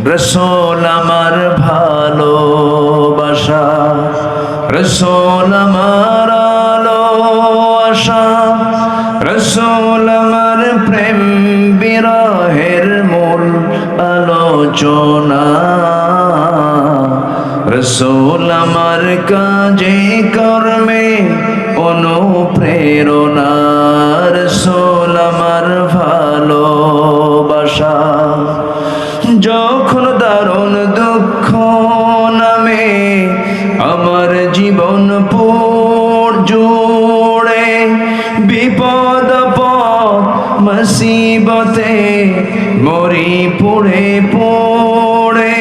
রসূল আমার ভালোবাসা, রসূল আমার আলো আশা, রসূল আমার প্রেম বিরহের মূল আলোচনা, রসূল আমার কাজে কর্মে অনুপ্রেরণা, রসূল আমার ভালোবাসা। যখন দারুণ দুঃখ নামে আমার জীবন জুড়ে, বিপদ আপদ মুসিবতে মরি পুড়ে পুড়ে,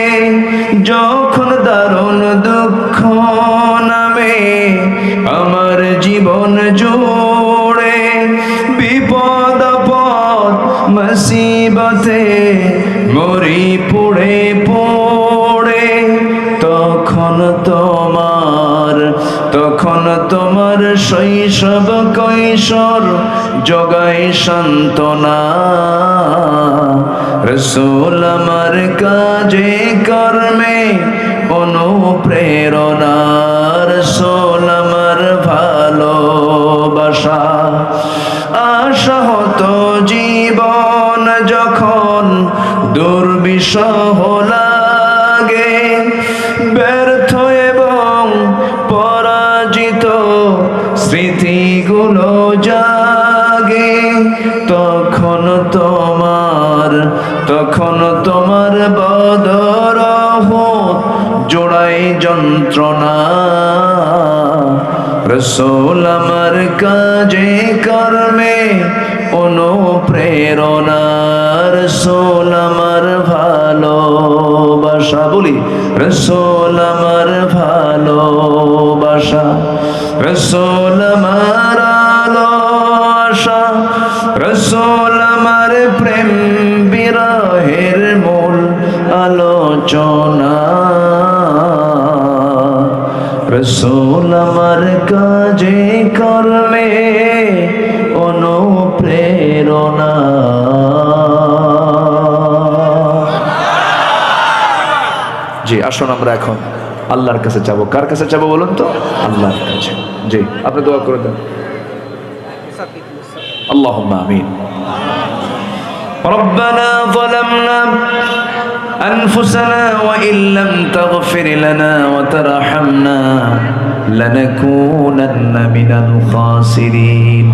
যখন দারুণ দুঃখ নামে আমার জীবন জুড়ে, বিপদ আপদ মুসিবতে মরি পুড়ে পুড়ে, তখন তোমার শৈশব কৈশোর জগায় সান্ত্বনা, রসূল আমার কাজে কর্মে অনুপ্রেরণা, রসূল আমার ভালোবাসা। আশাহত জীবন যখন দুর্বিষহ লাগে, ব্যর্থ এবং পরাজিত স্মৃতিগুলো জাগে, তখন তোমার বদর জোড়াই যন্ত্রণা, রসূল আমার কাজে কর্মে অনুপ্রেরণা, রসূল আমার ভালোবাসা। বলি রসূল আমার ভালোবাসা, রসূল আমার আলো আশা, রসূল আমার প্রেম বিরহের মূল আলোচনা, রসূল আমার কাজে কর্মে অনুপ্রেরণা। জি, আসুন আমরা এখন আল্লাহর কাছে যাবো। কার কাছে যাবো বলুন তো? আল্লাহর কাছে। জি, আপনি দোয়া করে দেন। আল্লাহুম্মা আমিন। ربنا ظلمنا أنفسنا وإن لم تغفر لنا وترحمنا لنكونن من الخاسرين